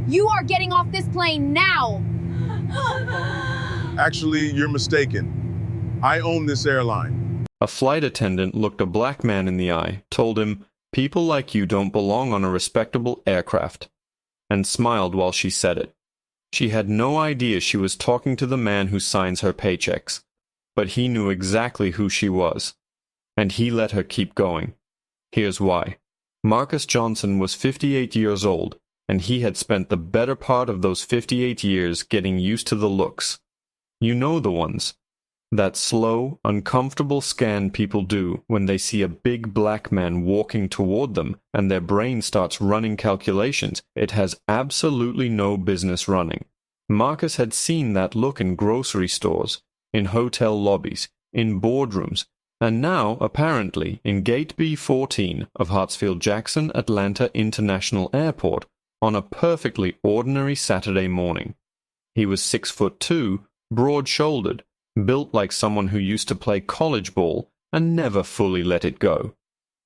You are getting off this plane now! Actually, you're mistaken. I own this airline. A flight attendant looked a black man in the eye, told him, "People like you don't belong on a respectable aircraft," and smiled while she said it. She had no idea she was talking to the man who signs her paychecks, but he knew exactly who she was, and he let her keep going. Here's why. Marcus Johnson was 58 years old, and he had spent the better part of those 58 years getting used to the looks. You know the ones. That slow, uncomfortable scan people do when they see a big black man walking toward them and their brain starts running calculations it has absolutely no business running. Marcus had seen that look in grocery stores, in hotel lobbies, in boardrooms, and now, apparently, in Gate B14 of Hartsfield-Jackson Atlanta International Airport on a perfectly ordinary Saturday morning. He was 6'2", broad-shouldered, built like someone who used to play college ball and never fully let it go.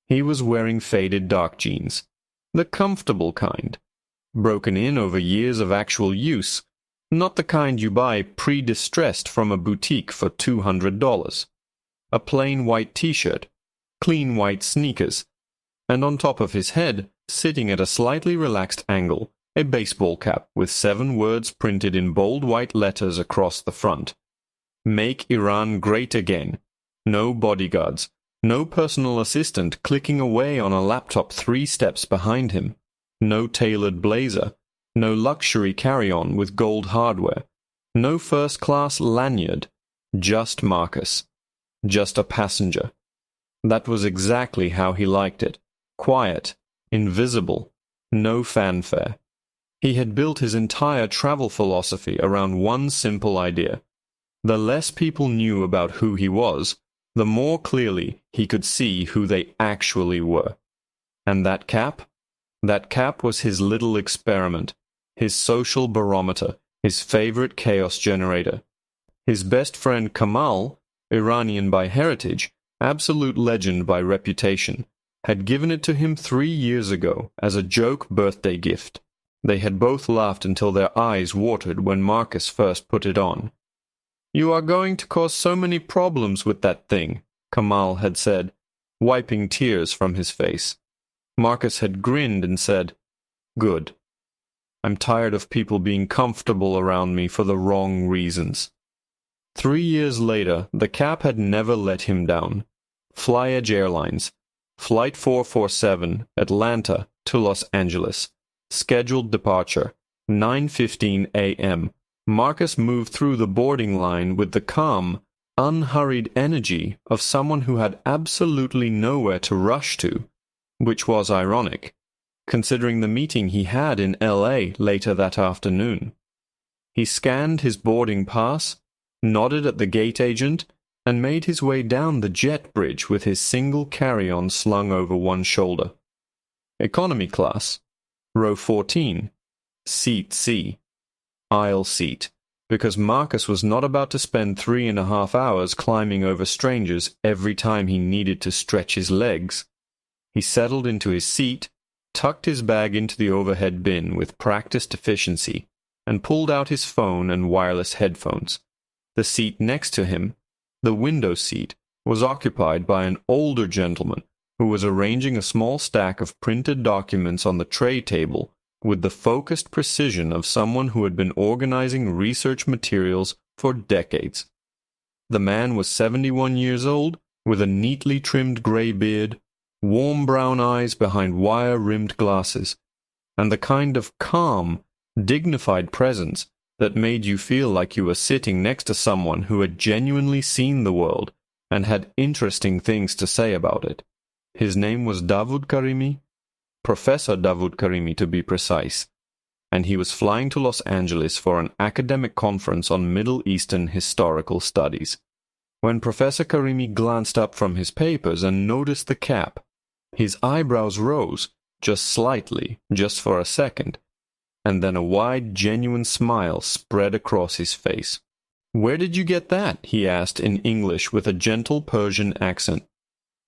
He was wearing faded dark jeans, the comfortable kind, broken in over years of actual use, not the kind you buy pre-distressed from a boutique for $200. A plain white t-shirt, clean white sneakers, and on top of his head, sitting at a slightly relaxed angle, a baseball cap with 7 words printed in bold white letters across the front. Make Iran great again. No bodyguards, no personal assistant clicking away on a laptop 3 steps behind him, no tailored blazer, no luxury carry-on with gold hardware, no first-class lanyard, just Marcus. Just a passenger. That was exactly how he liked it. Quiet, invisible, no fanfare. He had built his entire travel philosophy around one simple idea. The less people knew about who he was, the more clearly he could see who they actually were. And that cap? That cap was his little experiment, his social barometer, his favorite chaos generator. His best friend Kamal, Iranian by heritage, absolute legend by reputation, had given it to him 3 years ago as a joke birthday gift. They had both laughed until their eyes watered when Marcus first put it on. "You are going to cause so many problems with that thing," Kamal had said, wiping tears from his face. Marcus had grinned and said, "Good. I'm tired of people being comfortable around me for the wrong reasons." 3 years later, the cap had never let him down. FlyEdge Airlines, Flight 447, Atlanta to Los Angeles. Scheduled departure, 9:15 a.m. Marcus moved through the boarding line with the calm, unhurried energy of someone who had absolutely nowhere to rush to, which was ironic, considering the meeting he had in L.A. later that afternoon. He scanned his boarding pass, nodded at the gate agent, and made his way down the jet bridge with his single carry-on slung over one shoulder. Economy class, row 14, seat C, aisle seat, because Marcus was not about to spend 3.5 hours climbing over strangers every time he needed to stretch his legs. He settled into his seat, tucked his bag into the overhead bin with practiced efficiency, and pulled out his phone and wireless headphones. The seat next to him, the window seat, was occupied by an older gentleman who was arranging a small stack of printed documents on the tray table with the focused precision of someone who had been organizing research materials for decades. The man was 71 years old, with a neatly trimmed gray beard, warm brown eyes behind wire-rimmed glasses, and the kind of calm, dignified presence that made you feel like you were sitting next to someone who had genuinely seen the world and had interesting things to say about it. His name was Davud Karimi, Professor Davud Karimi to be precise, and he was flying to Los Angeles for an academic conference on Middle Eastern historical studies. When Professor Karimi glanced up from his papers and noticed the cap, his eyebrows rose, just slightly, just for a second, and then a wide, genuine smile spread across his face. "Where did you get that?" he asked in English with a gentle Persian accent.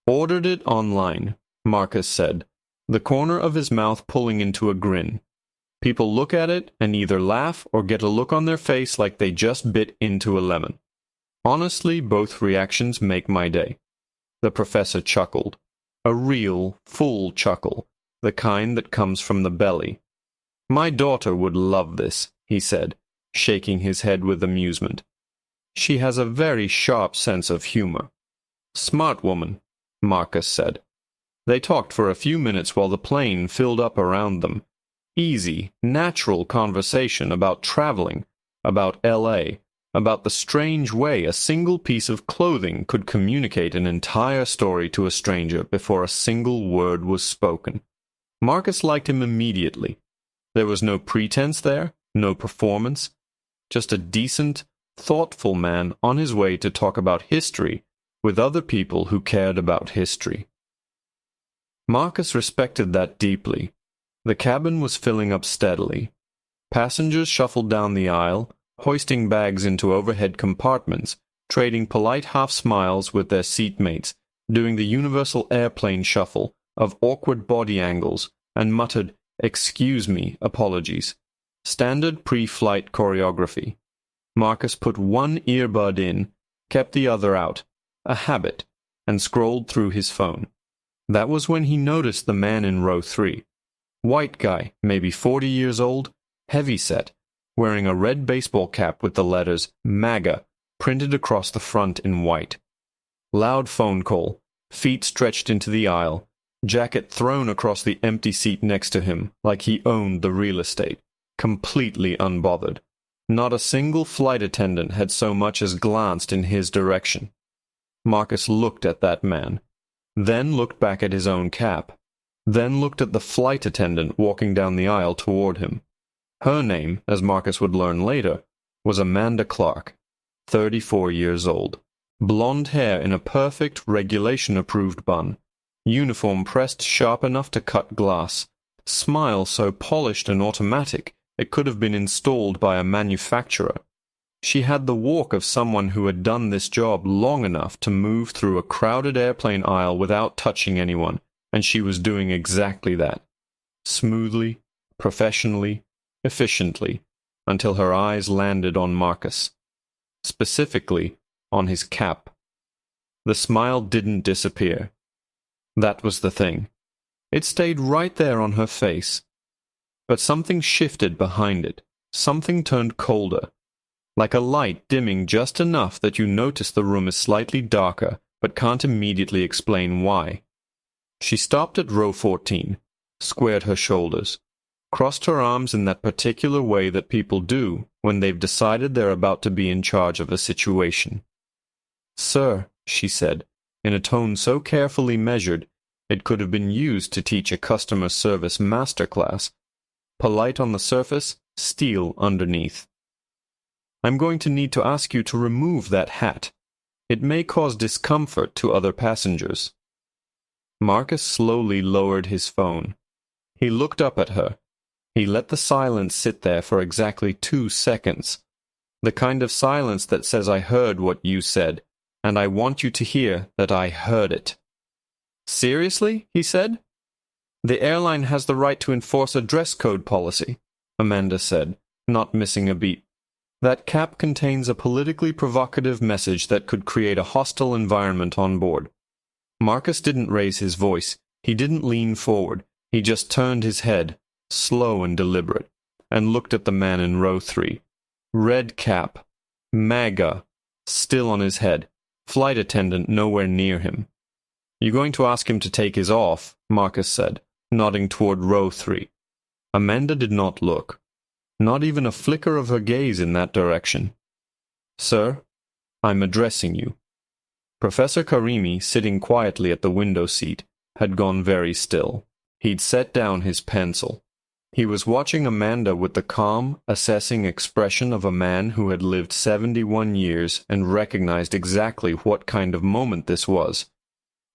"Ordered it online," Marcus said, the corner of his mouth pulling into a grin. People look at it and either laugh or get a look on their face like they just bit into a lemon. Honestly, both reactions make my day. The professor chuckled. A real, full chuckle, the kind that comes from the belly. My daughter would love this, he said, shaking his head with amusement. She has a very sharp sense of humor. Smart woman, Marcus said. They talked for a few minutes while the plane filled up around them. Easy, natural conversation about traveling, about L.A., about the strange way a single piece of clothing could communicate an entire story to a stranger before a single word was spoken. Marcus liked him immediately. There was no pretense there, no performance, just a decent, thoughtful man on his way to talk about history with other people who cared about history. Marcus respected that deeply. The cabin was filling up steadily. Passengers shuffled down the aisle, hoisting bags into overhead compartments, trading polite half-smiles with their seatmates, doing the universal airplane shuffle of awkward body angles, and muttered, "Excuse me," apologies. Standard pre-flight choreography. Marcus put one earbud in, kept the other out, a habit, and scrolled through his phone. That was when he noticed the man in row 3. White guy, maybe 40 years old, heavy-set, wearing a red baseball cap with the letters MAGA printed across the front in white. Loud phone call, feet stretched into the aisle, jacket thrown across the empty seat next to him like he owned the real estate, completely unbothered. Not a single flight attendant had so much as glanced in his direction. Marcus looked at that man, then looked back at his own cap, then looked at the flight attendant walking down the aisle toward him. Her name, as Marcus would learn later, was Amanda Clark, 34 years old. Blonde hair in a perfect, regulation-approved bun, uniform pressed sharp enough to cut glass, smile so polished and automatic it could have been installed by a manufacturer. She had the walk of someone who had done this job long enough to move through a crowded airplane aisle without touching anyone, and she was doing exactly that. Smoothly, professionally, efficiently, until her eyes landed on Marcus. Specifically, on his cap. The smile didn't disappear. That was the thing. It stayed right there on her face. But something shifted behind it. Something turned colder. Like a light dimming just enough that you notice the room is slightly darker, but can't immediately explain why. She stopped at row 14, squared her shoulders, crossed her arms in that particular way that people do when they've decided they're about to be in charge of a situation. "Sir," she said, in a tone so carefully measured it could have been used to teach a customer service masterclass. Polite on the surface, steel underneath. "I'm going to need to ask you to remove that hat. It may cause discomfort to other passengers." Marcus slowly lowered his phone. He looked up at her. He let the silence sit there for exactly 2 seconds. The kind of silence that says, "I heard what you said, and I want you to hear that I heard it." "Seriously?" he said. "The airline has the right to enforce a dress code policy," Amanda said, not missing a beat. "That cap contains a politically provocative message that could create a hostile environment on board." Marcus didn't raise his voice. He didn't lean forward. He just turned his head, slow and deliberate, and looked at the man in row 3. Red cap, MAGA, still on his head, flight attendant nowhere near him. "You're going to ask him to take his off," Marcus said, nodding toward row 3. Amanda did not look. Not even a flicker of her gaze in that direction. "Sir, I'm addressing you." Professor Karimi, sitting quietly at the window seat, had gone very still. He'd set down his pencil. He was watching Amanda with the calm, assessing expression of a man who had lived 71 years and recognized exactly what kind of moment this was.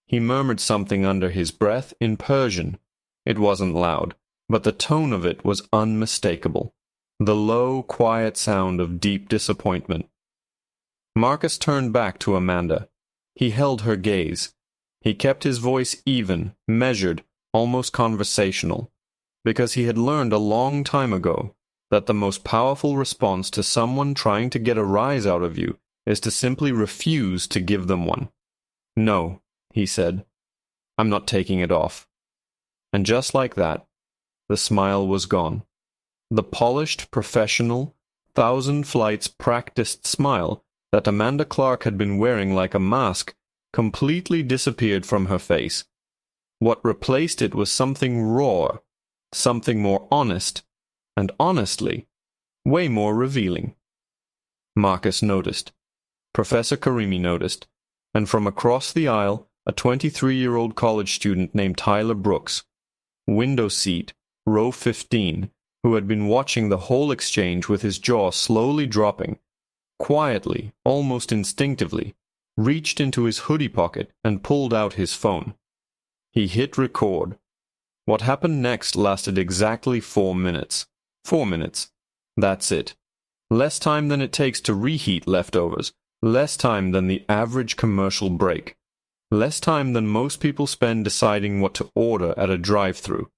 He murmured something under his breath in Persian. It wasn't loud, but the tone of it was unmistakable. The low, quiet sound of deep disappointment. Marcus turned back to Amanda. He held her gaze. He kept his voice even, measured, almost conversational. because he had learned a long time ago that the most powerful response to someone trying to get a rise out of you is to simply refuse to give them one. "No," he said. "I'm not taking it off." And just like that, the smile was gone. The polished, professional, 1,000 flights practiced smile that Amanda Clark had been wearing like a mask completely disappeared from her face. What replaced it was something raw, something more honest, and honestly, way more revealing. Marcus noticed. Professor Karimi noticed, and from across the aisle, a 23-year-old college student named Tyler Brooks, window seat, row 15, who had been watching the whole exchange with his jaw slowly dropping, quietly, almost instinctively, reached into his hoodie pocket and pulled out his phone. He hit record. What happened next lasted exactly 4 minutes. 4 minutes. That's it. Less time than it takes to reheat leftovers. Less time than the average commercial break. Less time than most people spend deciding what to order at a drive-thru.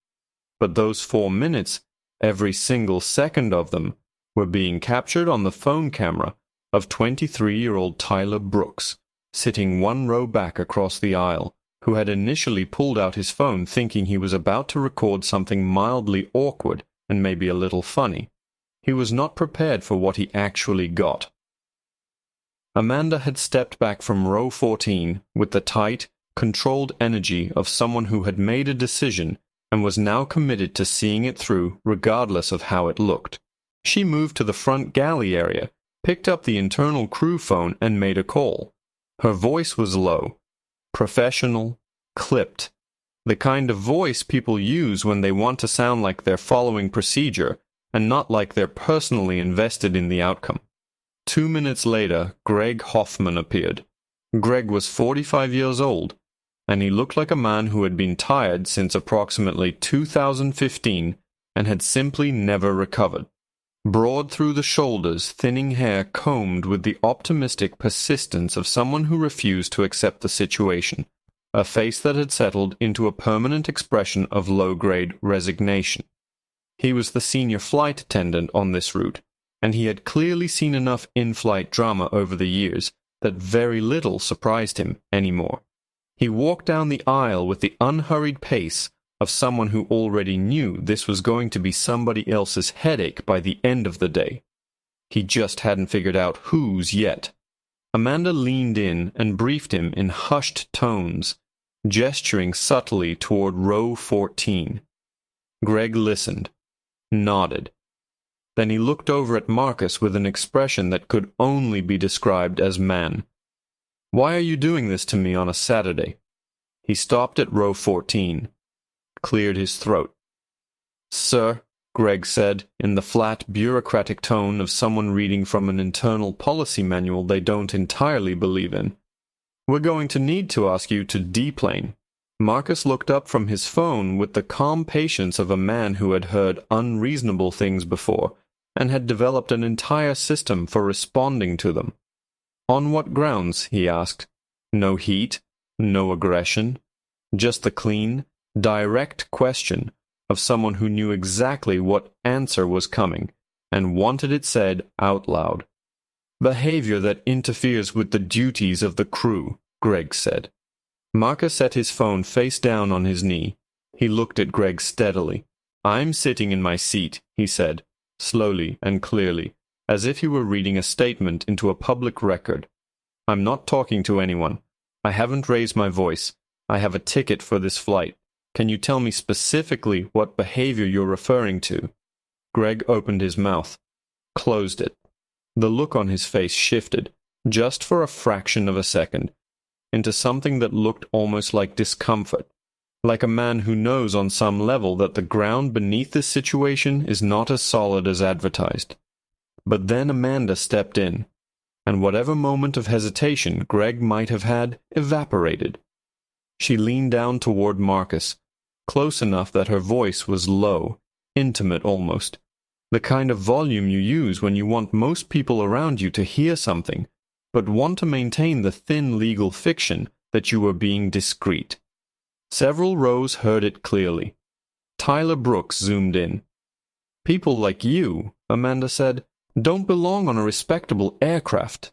But those 4 minutes, every single second of them, were being captured on the phone camera of 23-year-old Tyler Brooks, sitting one row back across the aisle, who had initially pulled out his phone thinking he was about to record something mildly awkward and maybe a little funny. He was not prepared for what he actually got. Amanda had stepped back from row 14 with the tight, controlled energy of someone who had made a decision and was now committed to seeing it through regardless of how it looked. She moved to the front galley area, picked up the internal crew phone and made a call. Her voice was low, professional, clipped, the kind of voice people use when they want to sound like they're following procedure and not like they're personally invested in the outcome. 2 minutes later, Greg Hoffman appeared. Greg was 45 years old, and he looked like a man who had been tired since approximately 2015 and had simply never recovered. Broad through the shoulders, thinning hair combed with the optimistic persistence of someone who refused to accept the situation, a face that had settled into a permanent expression of low-grade resignation. He was the senior flight attendant on this route, and he had clearly seen enough in-flight drama over the years that very little surprised him anymore. He walked down the aisle with the unhurried pace of someone who already knew this was going to be somebody else's headache by the end of the day. He just hadn't figured out whose yet. Amanda leaned in and briefed him in hushed tones, gesturing subtly toward row 14. Greg listened, nodded. Then he looked over at Marcus with an expression that could only be described as man. "Why are you doing this to me on a Saturday?" He stopped at row 14, cleared his throat. "Sir," Greg said, in the flat, bureaucratic tone of someone reading from an internal policy manual they don't entirely believe in, "we're going to need to ask you to deplane." Marcus looked up from his phone with the calm patience of a man who had heard unreasonable things before and had developed an entire system for responding to them. "On what grounds?" he asked. No heat, no aggression, just the clean, direct question of someone who knew exactly what answer was coming and wanted it said out loud. "Behavior that interferes with the duties of the crew," Greg said. Marcus set his phone face down on his knee. He looked at Greg steadily. "I'm sitting in my seat," he said, slowly and clearly, as if he were reading a statement into a public record. "I'm not talking to anyone. I haven't raised my voice. I have a ticket for this flight. Can you tell me specifically what behavior you're referring to?" Greg opened his mouth, closed it. The look on his face shifted, just for a fraction of a second, into something that looked almost like discomfort, like a man who knows on some level that the ground beneath this situation is not as solid as advertised. But then Amanda stepped in, and whatever moment of hesitation Greg might have had evaporated. She leaned down toward Marcus, close enough that her voice was low, intimate almost, the kind of volume you use when you want most people around you to hear something, but want to maintain the thin legal fiction that you were being discreet. Several rows heard it clearly. Tyler Brooks zoomed in. "People like you," Amanda said, "don't belong on a respectable aircraft."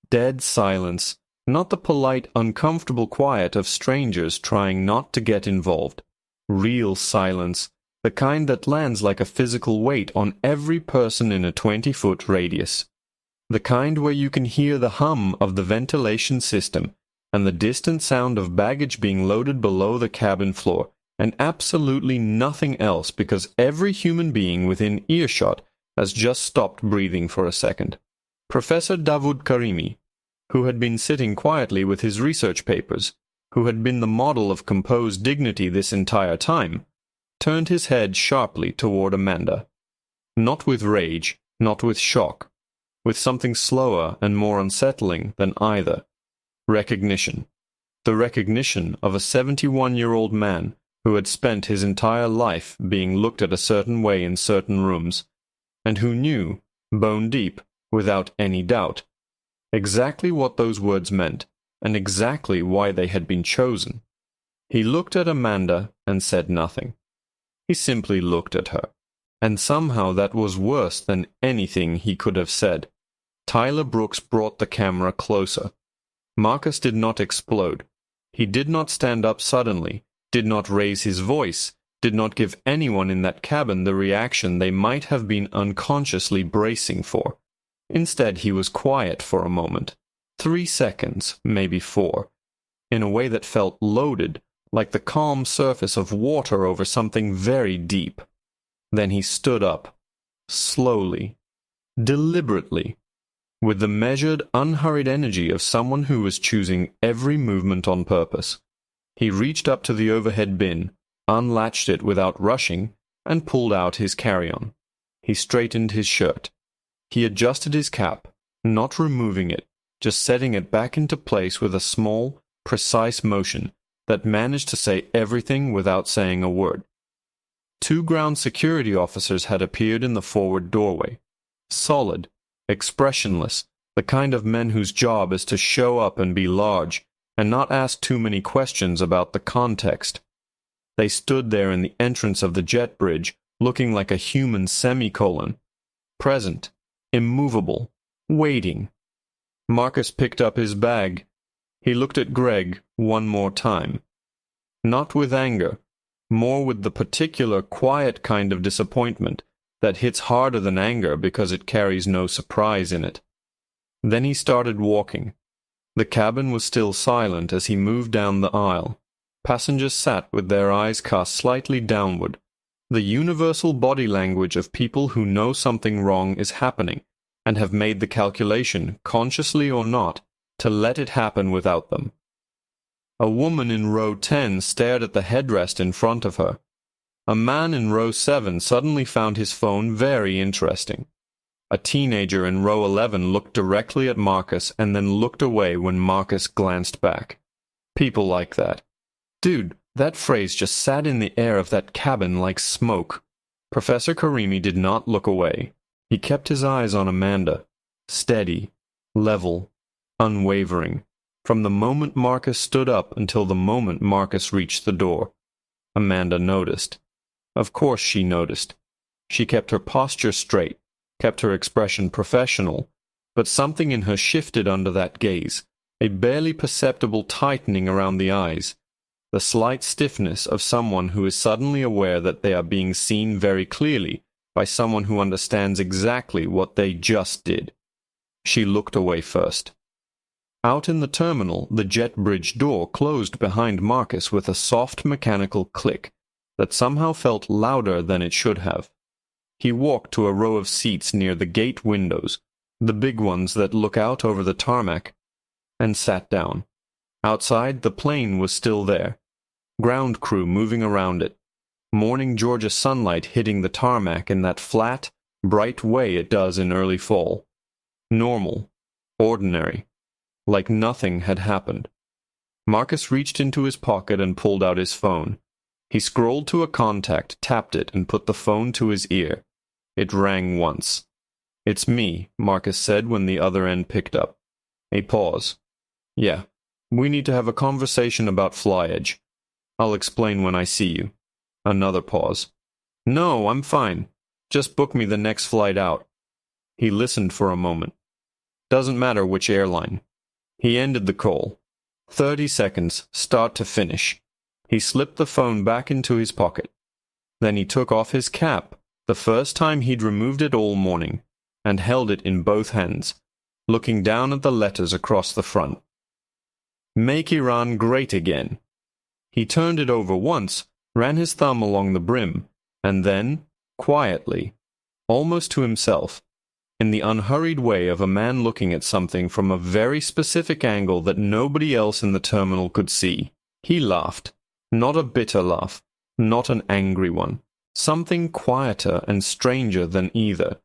Dead silence, not the polite, uncomfortable quiet of strangers trying not to get involved. Real silence, the kind that lands like a physical weight on every person in a 20-foot radius. The kind where you can hear the hum of the ventilation system and the distant sound of baggage being loaded below the cabin floor, and absolutely nothing else because every human being within earshot has just stopped breathing for a second. Professor Dawood Karimi, who had been sitting quietly with his research papers, who had been the model of composed dignity this entire time, turned his head sharply toward Amanda. Not with rage, not with shock, with something slower and more unsettling than either. Recognition. The recognition of a 71-year-old man who had spent his entire life being looked at a certain way in certain rooms, and who knew, bone deep, without any doubt, exactly what those words meant, and exactly why they had been chosen. He looked at Amanda and said nothing. He simply looked at her. And somehow that was worse than anything he could have said. Tyler Brooks brought the camera closer. Marcus did not explode. He did not stand up suddenly, did not raise his voice, did not give anyone in that cabin the reaction they might have been unconsciously bracing for. Instead, he was quiet for a moment. 3 seconds, maybe 4, in a way that felt loaded, like the calm surface of water over something very deep. Then he stood up, slowly, deliberately, with the measured, unhurried energy of someone who was choosing every movement on purpose. He reached up to the overhead bin, unlatched it without rushing, and pulled out his carry-on. He straightened his shirt. He adjusted his cap, not removing it, just setting it back into place with a small, precise motion that managed to say everything without saying a word. 2 ground security officers had appeared in the forward doorway. Solid, expressionless, the kind of men whose job is to show up and be large, and not ask too many questions about the context. They stood there in the entrance of the jet bridge, looking like a human semicolon. Present, immovable, waiting. Marcus picked up his bag. He looked at Greg one more time. Not with anger, more with the particular quiet kind of disappointment that hits harder than anger because it carries no surprise in it. Then he started walking. The cabin was still silent as he moved down the aisle. Passengers sat with their eyes cast slightly downward. The universal body language of people who know something wrong is happening and have made the calculation, consciously or not, to let it happen without them. A woman in row 10 stared at the headrest in front of her. A man in row 7 suddenly found his phone very interesting. A teenager in row 11 looked directly at Marcus and then looked away when Marcus glanced back. People like that. Dude, that phrase just sat in the air of that cabin like smoke. Professor Karimi did not look away. He kept his eyes on Amanda, steady, level, unwavering, from the moment Marcus stood up until the moment Marcus reached the door. Amanda noticed. Of course she noticed. She kept her posture straight, kept her expression professional, but something in her shifted under that gaze, a barely perceptible tightening around the eyes, the slight stiffness of someone who is suddenly aware that they are being seen very clearly by someone who understands exactly what they just did. She looked away first. Out in the terminal, the jet bridge door closed behind Marcus with a soft mechanical click that somehow felt louder than it should have. He walked to a row of seats near the gate windows, the big ones that look out over the tarmac, and sat down. Outside, the plane was still there. Ground crew moving around it. Morning Georgia sunlight hitting the tarmac in that flat, bright way it does in early fall. Normal. Ordinary. Like nothing had happened. Marcus reached into his pocket and pulled out his phone. He scrolled to a contact, tapped it, and put the phone to his ear. It rang once. "It's me," Marcus said when the other end picked up. A pause. "Yeah, we need to have a conversation about FlyEdge. I'll explain when I see you." Another pause. "No, I'm fine. Just book me the next flight out." He listened for a moment. "Doesn't matter which airline." He ended the call. 30 seconds, start to finish. He slipped the phone back into his pocket. Then he took off his cap, the first time he'd removed it all morning, and held it in both hands, looking down at the letters across the front. "Make Iran great again." He turned it over once, ran his thumb along the brim, and then, quietly, almost to himself, in the unhurried way of a man looking at something from a very specific angle that nobody else in the terminal could see, he laughed. Not a bitter laugh, not an angry one. Something quieter and stranger than either.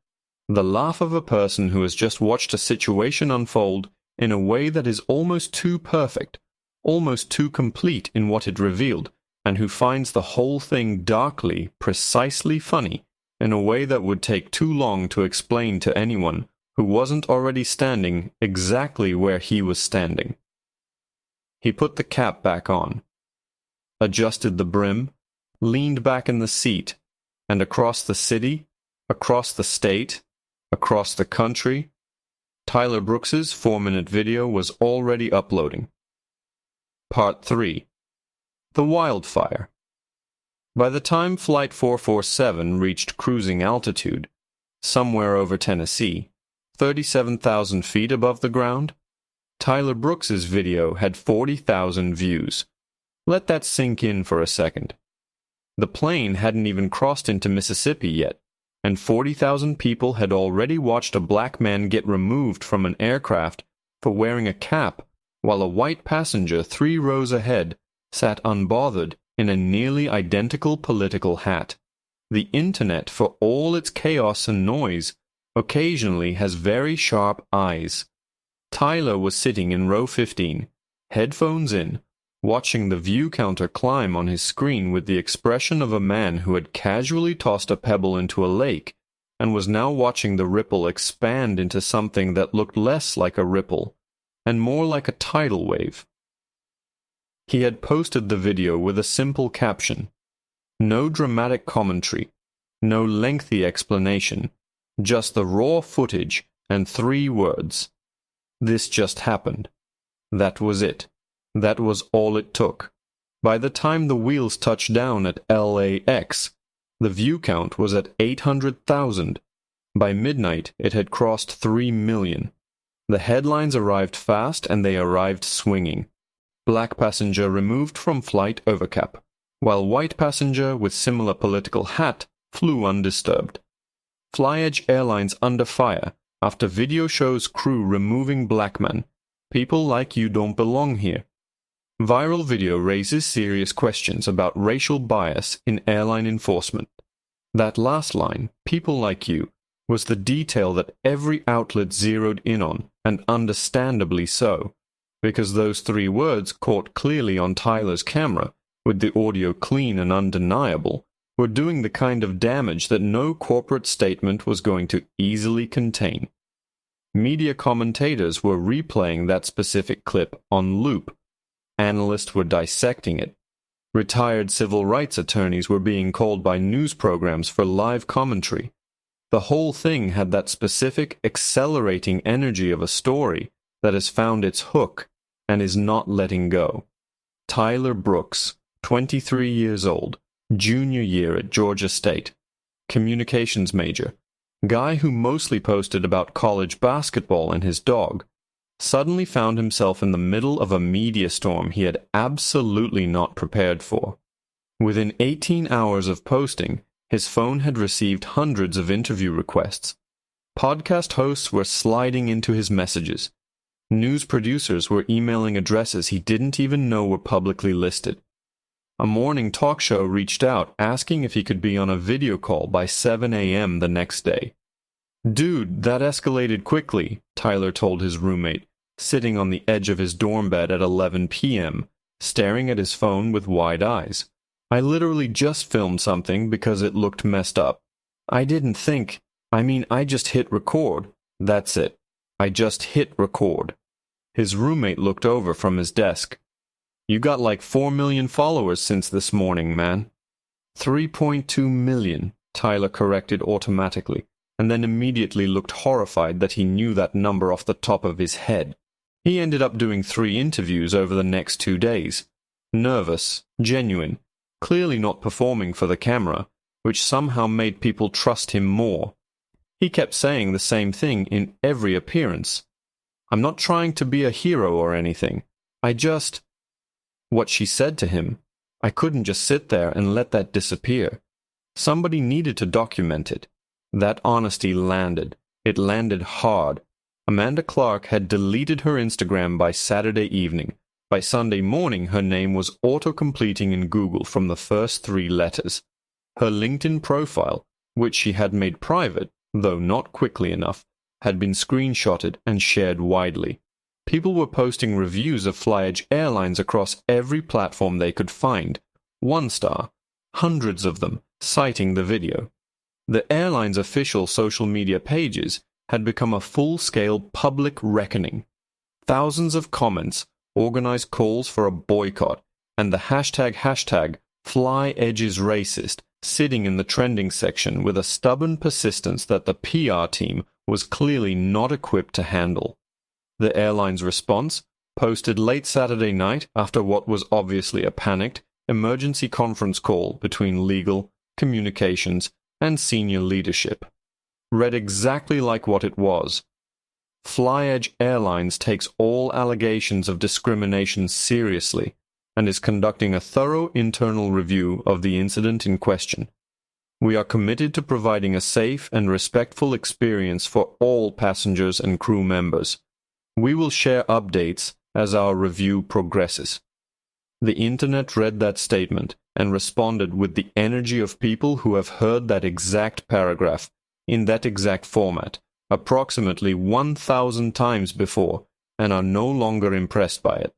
The laugh of a person who has just watched a situation unfold in a way that is almost too perfect, almost too complete in what it revealed, and who finds the whole thing darkly, precisely funny, in a way that would take too long to explain to anyone who wasn't already standing exactly where he was standing. He put the cap back on, adjusted the brim, leaned back in the seat, and across the city, across the state, across the country, Tyler Brooks's 4-minute video was already uploading. Part 3. The Wildfire. By the time Flight 447 reached cruising altitude, somewhere over Tennessee, 37,000 feet above the ground, Tyler Brooks's video had 40,000 views. Let that sink in for a second. The plane hadn't even crossed into Mississippi yet, and 40,000 people had already watched a black man get removed from an aircraft for wearing a cap, while a white passenger 3 rows ahead sat unbothered in a nearly identical political hat. The internet, for all its chaos and noise, occasionally has very sharp eyes. Tyler was sitting in row 15, headphones in, watching the view counter climb on his screen with the expression of a man who had casually tossed a pebble into a lake and was now watching the ripple expand into something that looked less like a ripple and more like a tidal wave. He had posted the video with a simple caption. No dramatic commentary, no lengthy explanation, just the raw footage and 3 words. This just happened. That was it. That was all it took. By the time the wheels touched down at LAX, the view count was at 800,000. By midnight, it had crossed 3 million. The headlines arrived fast and they arrived swinging. Black passenger removed from flight overcap, while white passenger with similar political hat flew undisturbed. FlyEdge Airlines under fire after video shows crew removing black man. People like you don't belong here. Viral video raises serious questions about racial bias in airline enforcement. That last line, people like you, was the detail that every outlet zeroed in on, and understandably so, because those 3 words caught clearly on Tyler's camera, with the audio clean and undeniable, were doing the kind of damage that no corporate statement was going to easily contain. Media commentators were replaying that specific clip on loop. Analysts were dissecting it. Retired civil rights attorneys were being called by news programs for live commentary. The whole thing had that specific accelerating energy of a story that has found its hook and is not letting go. Tyler Brooks, 23 years old, junior year at Georgia State, communications major, guy who mostly posted about college basketball and his dog, suddenly found himself in the middle of a media storm he had absolutely not prepared for. Within 18 hours of posting, his phone had received hundreds of interview requests. Podcast hosts were sliding into his messages. News producers were emailing addresses he didn't even know were publicly listed. A morning talk show reached out asking if he could be on a video call by 7 a.m. the next day. "Dude, that escalated quickly," Tyler told his roommate, sitting on the edge of his dorm bed at 11 p.m., staring at his phone with wide eyes. "I literally just filmed something because it looked messed up. I just hit record. That's it. I just hit record." His roommate looked over from his desk. "You got like 4 million followers since this morning, man." 3.2 million, Tyler corrected automatically, and then immediately looked horrified that he knew that number off the top of his head. He ended up doing 3 interviews over the next 2 days. Nervous, genuine, clearly not performing for the camera, which somehow made people trust him more. He kept saying the same thing in every appearance. "I'm not trying to be a hero or anything. I just—" What she said to him, I couldn't just sit there and let that disappear. Somebody needed to document it. That honesty landed. It landed hard. Amanda Clark had deleted her Instagram by Saturday evening. By Sunday morning, her name was auto-completing in Google from the first 3 letters. Her LinkedIn profile, which she had made private, though not quickly enough, had been screenshotted and shared widely. People were posting reviews of FlyEdge Airlines across every platform they could find. 1 star, hundreds of them, citing the video. The airline's official social media pages had become a full-scale public reckoning. Thousands of comments, organized calls for a boycott, and the hashtag #FlyEdgeIsRacist sitting in the trending section with a stubborn persistence that the PR team was clearly not equipped to handle. The airline's response, posted late Saturday night after what was obviously a panicked emergency conference call between legal, communications, and senior leadership, read exactly like what it was. FlyEdge Airlines takes all allegations of discrimination seriously and is conducting a thorough internal review of the incident in question. We are committed to providing a safe and respectful experience for all passengers and crew members. We will share updates as our review progresses. The internet read that statement and responded with the energy of people who have heard that exact paragraph, in that exact format, approximately 1,000 times before, and are no longer impressed by it.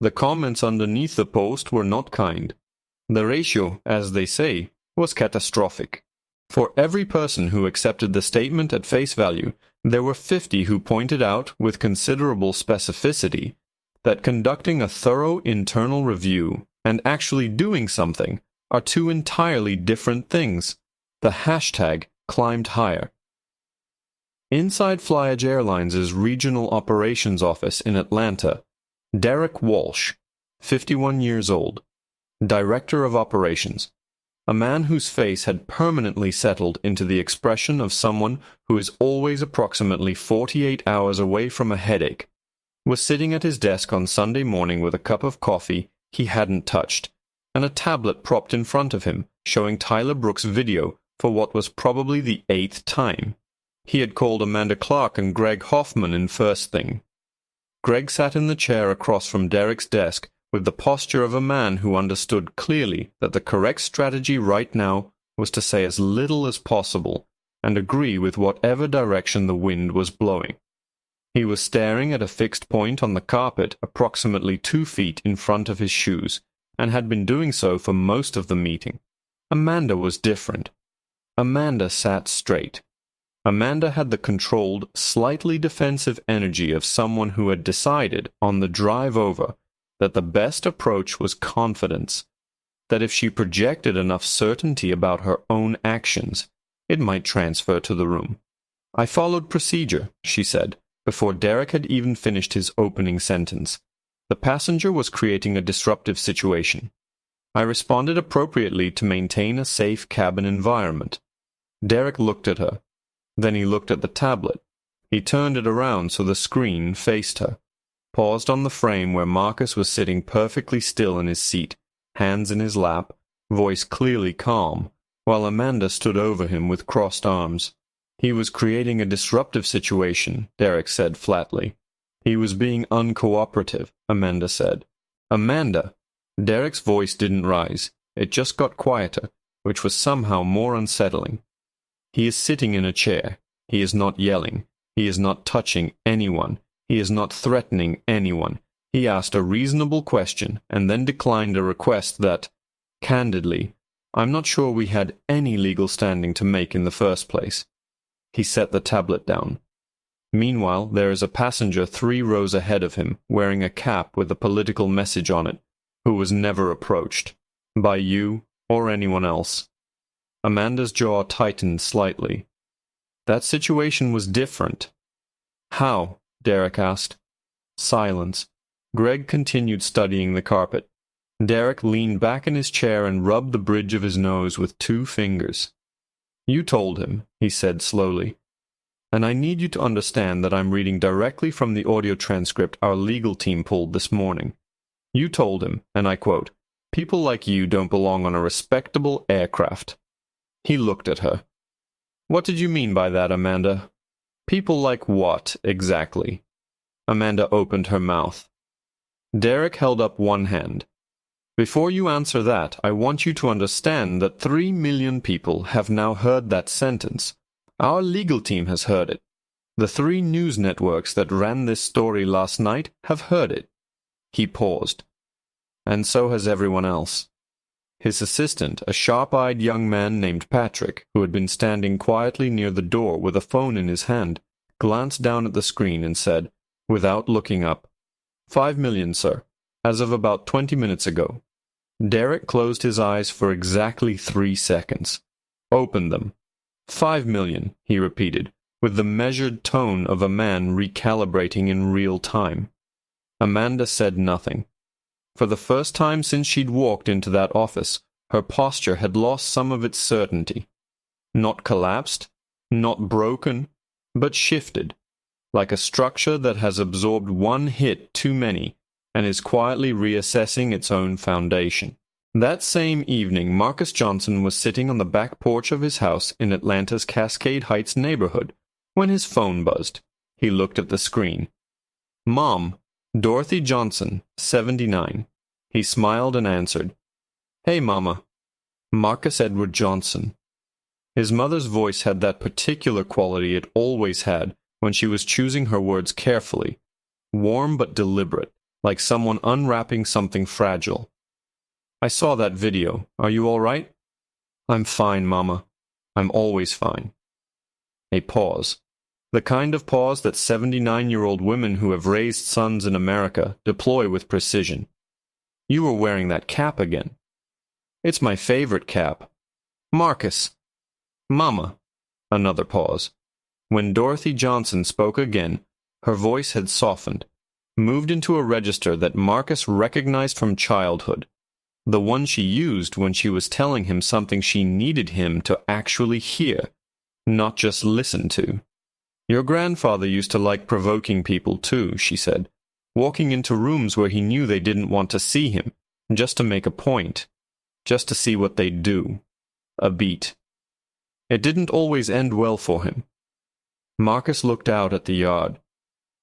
The comments underneath the post were not kind. The ratio, as they say, was catastrophic. For every person who accepted the statement at face value, there were 50 who pointed out, with considerable specificity, that conducting a thorough internal review and actually doing something are 2 entirely different things. The hashtag climbed higher. Inside FlyEdge Airlines' regional operations office in Atlanta, Derek Walsh, 51 years old, director of operations, a man whose face had permanently settled into the expression of someone who is always approximately 48 hours away from a headache, was sitting at his desk on Sunday morning with a cup of coffee he hadn't touched, and a tablet propped in front of him, showing Tyler Brooks' video for what was probably the 8th time. He had called Amanda Clark and Greg Hoffman in first thing. Greg sat in the chair across from Derek's desk with the posture of a man who understood clearly that the correct strategy right now was to say as little as possible and agree with whatever direction the wind was blowing. He was staring at a fixed point on the carpet approximately 2 feet in front of his shoes, and had been doing so for most of the meeting. Amanda was different. Amanda sat straight. Amanda had the controlled, slightly defensive energy of someone who had decided, on the drive over, that the best approach was confidence, that if she projected enough certainty about her own actions, it might transfer to the room. "I followed procedure," she said, before Derek had even finished his opening sentence. The passenger was creating a disruptive situation. "I responded appropriately to maintain a safe cabin environment." Derek looked at her. Then he looked at the tablet. He turned it around so the screen faced her, paused on the frame where Marcus was sitting perfectly still in his seat, hands in his lap, voice clearly calm, while Amanda stood over him with crossed arms. "He was creating a disruptive situation," Derek said flatly. "He was being uncooperative," Amanda said. "Amanda!" Derek's voice didn't rise. It just got quieter, which was somehow more unsettling. "He is sitting in a chair. He is not yelling. He is not touching anyone. He is not threatening anyone. He asked a reasonable question and then declined a request that, candidly, I'm not sure we had any legal standing to make in the first place." He set the tablet down. "Meanwhile, there is a passenger 3 rows ahead of him, wearing a cap with a political message on it, who was never approached. By you, or anyone else. Amanda's jaw tightened slightly. That situation was different. How? Derek asked. Silence. Greg continued studying the carpet. Derek leaned back in his chair and rubbed the bridge of his nose with 2 fingers. You told him, he said slowly. And I need you to understand that I'm reading directly from the audio transcript our legal team pulled this morning. You told him, and I quote, "People like you don't belong on a respectable aircraft." He looked at her. What did you mean by that, Amanda? People like what, exactly? Amanda opened her mouth. Derek held up one hand. Before you answer that, I want you to understand that 3 million people have now heard that sentence. Our legal team has heard it. The 3 news networks that ran this story last night have heard it. He paused. And so has everyone else. His assistant, a sharp-eyed young man named Patrick, who had been standing quietly near the door with a phone in his hand, glanced down at the screen and said, without looking up, 5 million, sir, as of about 20 minutes ago. Derek closed his eyes for exactly 3 seconds. Opened them. 5 million, he repeated, with the measured tone of a man recalibrating in real time. Amanda said nothing. For the first time since she'd walked into that office, her posture had lost some of its certainty. Not collapsed, not broken, but shifted, like a structure that has absorbed one hit too many and is quietly reassessing its own foundation. That same evening, Marcus Johnson was sitting on the back porch of his house in Atlanta's Cascade Heights neighborhood when his phone buzzed. He looked at the screen. Mom, Dorothy Johnson, 79. He smiled and answered. Hey, Mama. Marcus Edward Johnson. His mother's voice had that particular quality it always had when she was choosing her words carefully, warm but deliberate, like someone unwrapping something fragile. I saw that video. Are you all right? I'm fine, Mama. I'm always fine. A pause. The kind of pause that 79-year-old women who have raised sons in America deploy with precision. You were wearing that cap again. It's my favorite cap. Marcus. Mama. Another pause. When Dorothy Johnson spoke again, her voice had softened, moved into a register that Marcus recognized from childhood, the one she used when she was telling him something she needed him to actually hear, not just listen to. Your grandfather used to like provoking people too, she said, walking into rooms where he knew they didn't want to see him, just to make a point, just to see what they'd do. A beat. It didn't always end well for him. Marcus looked out at the yard.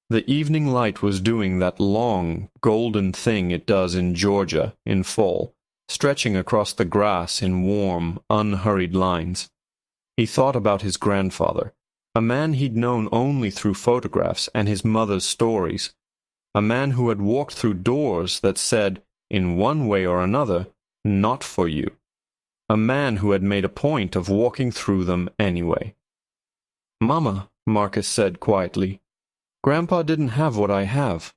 The evening light was doing that long, golden thing it does in Georgia in fall, stretching across the grass in warm, unhurried lines. He thought about his grandfather, a man he'd known only through photographs and his mother's stories, a man who had walked through doors that said, in one way or another, not for you, a man who had made a point of walking through them anyway. Mama, Marcus said quietly, Grandpa didn't have what I have.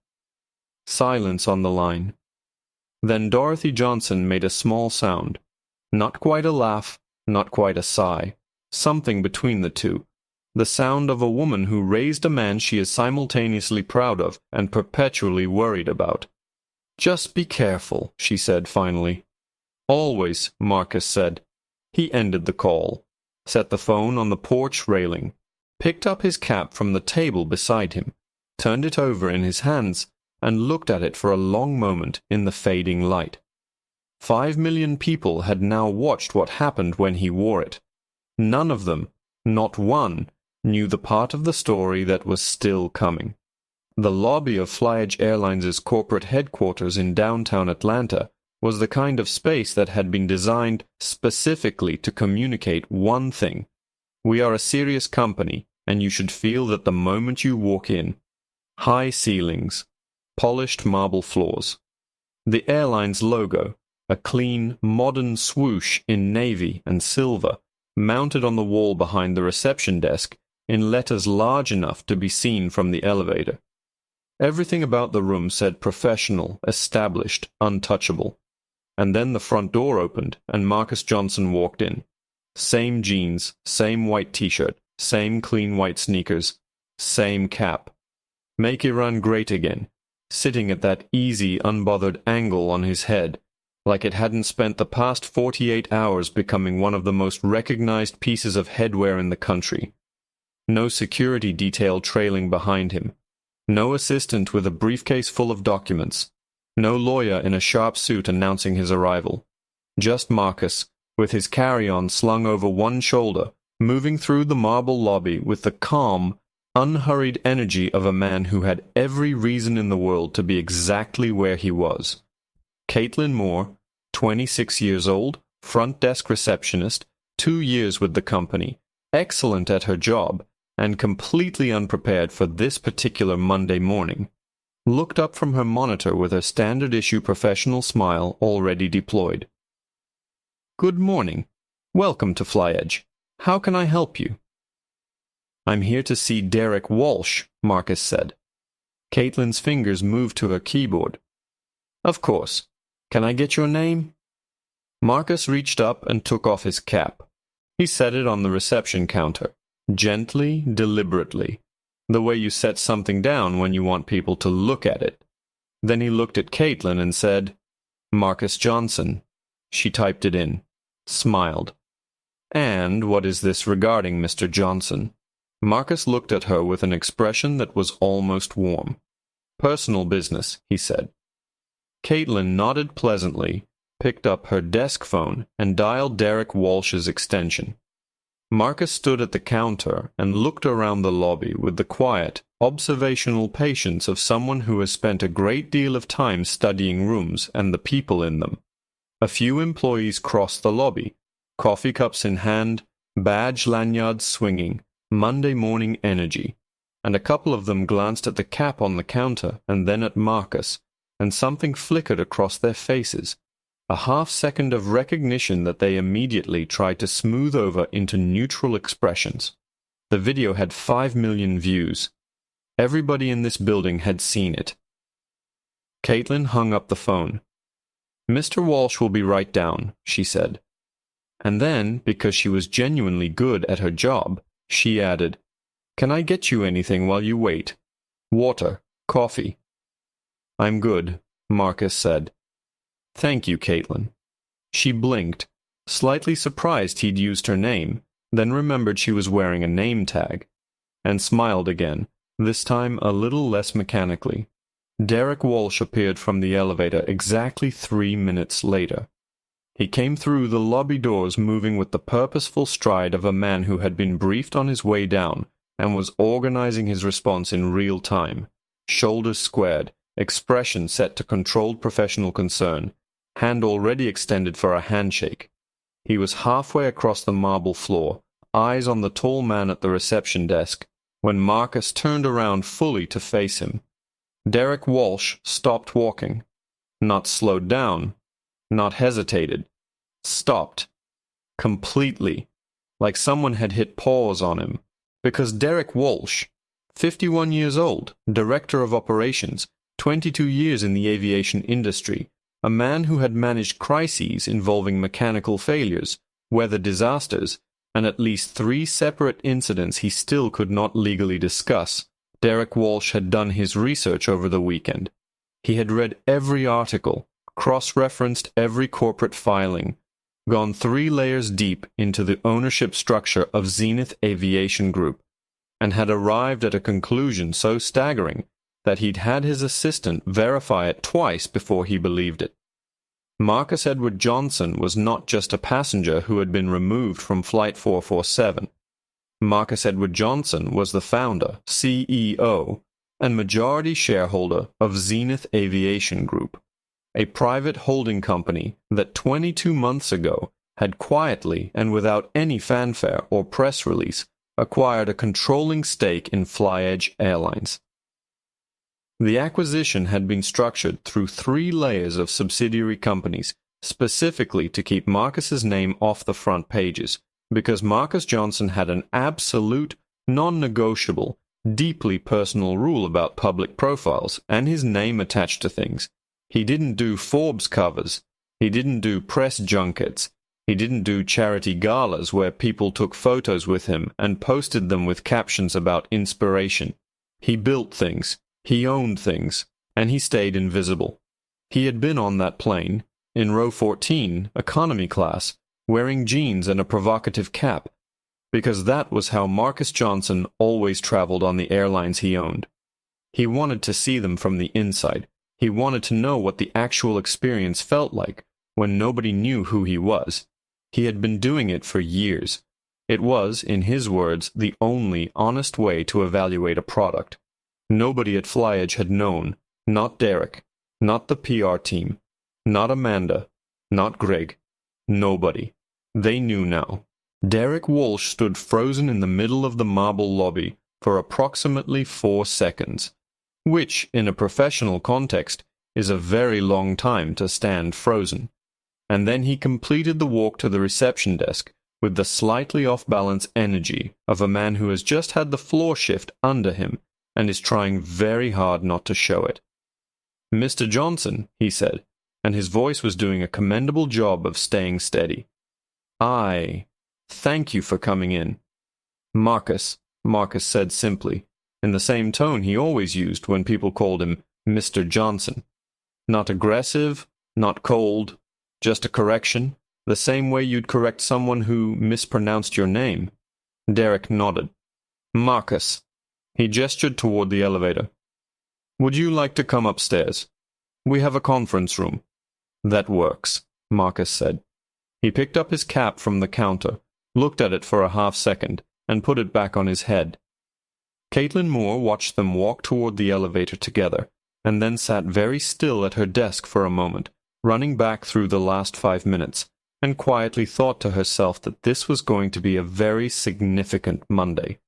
Silence on the line. Then Dorothy Johnson made a small sound, not quite a laugh, not quite a sigh, something between the two. The sound of a woman who raised a man she is simultaneously proud of and perpetually worried about. Just be careful, she said finally. Always, Marcus said. He ended the call, set the phone on the porch railing, picked up his cap from the table beside him, turned it over in his hands, and looked at it for a long moment in the fading light. 5 million people had now watched what happened when he wore it. None of them, not one, knew the part of the story that was still coming. The lobby of FlyEdge Airlines' corporate headquarters in downtown Atlanta was the kind of space that had been designed specifically to communicate one thing. We are a serious company, and you should feel that the moment you walk in. High ceilings, polished marble floors. The airline's logo, a clean, modern swoosh in navy and silver, mounted on the wall behind the reception desk in letters large enough to be seen from the elevator. Everything about the room said professional, established, untouchable. and then the front door opened, and Marcus Johnson walked in. Same jeans, same white t-shirt, same clean white sneakers, same cap. Make Iran great again, sitting at that easy, unbothered angle on his head, like it hadn't spent the past 48 hours becoming one of the most recognized pieces of headwear in the country. No security detail trailing behind him. No assistant with a briefcase full of documents. No lawyer in a sharp suit announcing his arrival. Just Marcus, with his carry-on slung over one shoulder, moving through the marble lobby with the calm, unhurried energy of a man who had every reason in the world to be exactly where he was. Caitlin Moore, 26 years old, front desk receptionist, 2 years with the company, excellent at her job, and completely unprepared for this particular Monday morning, looked up from her monitor with her standard-issue professional smile already deployed. "Good morning. Welcome to FlyEdge. How can I help you?" "I'm here to see Derek Walsh," Marcus said. Caitlin's fingers moved to her keyboard. "Of course. Can I get your name?" Marcus reached up and took off his cap. He set it on the reception counter. Gently, deliberately, the way you set something down when you want people to look at it. Then he looked at Caitlin and said, "Marcus Johnson." She typed it in, smiled. "And what is this regarding, Mr. Johnson?" Marcus looked at her with an expression that was almost warm. "Personal business," he said. Caitlin nodded pleasantly, picked up her desk phone, and dialed Derek Walsh's extension. Marcus stood at the counter and looked around the lobby with the quiet, observational patience of someone who has spent a great deal of time studying rooms and the people in them. A few employees crossed the lobby, coffee cups in hand, badge lanyards swinging, Monday morning energy, and a couple of them glanced at the cap on the counter and then at Marcus, and something flickered across their faces. A half-second of recognition that they immediately tried to smooth over into neutral expressions. The video had 5 million views. Everybody in this building had seen it. Caitlin hung up the phone. "Mr. Walsh will be right down," she said. And then, because she was genuinely good at her job, she added, "Can I get you anything while you wait? Water, coffee?" "I'm good," Marcus said. "Thank you, Caitlin." She blinked, slightly surprised he'd used her name, then remembered she was wearing a name tag, and smiled again, this time a little less mechanically. Derek Walsh appeared from the elevator exactly 3 minutes later. He came through the lobby doors moving with the purposeful stride of a man who had been briefed on his way down and was organizing his response in real time, shoulders squared, expression set to controlled professional concern, hand already extended for a handshake. He was halfway across the marble floor, eyes on the tall man at the reception desk, when Marcus turned around fully to face him. Derek Walsh stopped walking. Not slowed down, not hesitated. Stopped. Completely. Like someone had hit pause on him. Because Derek Walsh, 51 years old, director of operations, 22 years in the aviation industry, a man who had managed crises involving mechanical failures, weather disasters, and at least 3 separate incidents he still could not legally discuss. Derek Walsh had done his research over the weekend. He had read every article, cross-referenced every corporate filing, gone 3 layers deep into the ownership structure of Zenith Aviation Group, and had arrived at a conclusion so staggering that he'd had his assistant verify it twice before he believed it. Marcus Edward Johnson was not just a passenger who had been removed from Flight 447. Marcus Edward Johnson was the founder, CEO, and majority shareholder of Zenith Aviation Group, a private holding company that 22 months ago had quietly and without any fanfare or press release acquired a controlling stake in FlyEdge Airlines. The acquisition had been structured through 3 layers of subsidiary companies, specifically to keep Marcus's name off the front pages, because Marcus Johnson had an absolute, non-negotiable, deeply personal rule about public profiles and his name attached to things. He didn't do Forbes covers, He didn't do press junkets. He didn't do charity galas where people took photos with him and posted them with captions about inspiration. He built things, he owned things, and he stayed invisible. He had been on that plane, in row 14, economy class, wearing jeans and a provocative cap, because that was how Marcus Johnson always traveled on the airlines he owned. He wanted to see them from the inside. He wanted to know what the actual experience felt like when nobody knew who he was. He had been doing it for years. It was, in his words, the only honest way to evaluate a product. Nobody at FlyEdge had known, not Derek, not the PR team, not Amanda, not Greg. Nobody. They knew now. Derek Walsh stood frozen in the middle of the marble lobby for approximately 4 seconds, which, in a professional context, is a very long time to stand frozen. And then he completed the walk to the reception desk with the slightly off-balance energy of a man who has just had the floor shift under him and is trying very hard not to show it. "Mr. Johnson," he said, and his voice was doing a commendable job of staying steady. Thank you for coming in." Marcus said simply, in the same tone he always used when people called him Mr. Johnson. Not aggressive, not cold, just a correction, the same way you'd correct someone who mispronounced your name. Derek nodded. "Marcus." He gestured toward the elevator. "Would you like to come upstairs? We have a conference room." "That works," Marcus said. He picked up his cap from the counter, looked at it for a half-second, and put it back on his head. Caitlin Moore watched them walk toward the elevator together, and then sat very still at her desk for a moment, running back through the last 5 minutes, and quietly thought to herself that this was going to be a very significant Monday.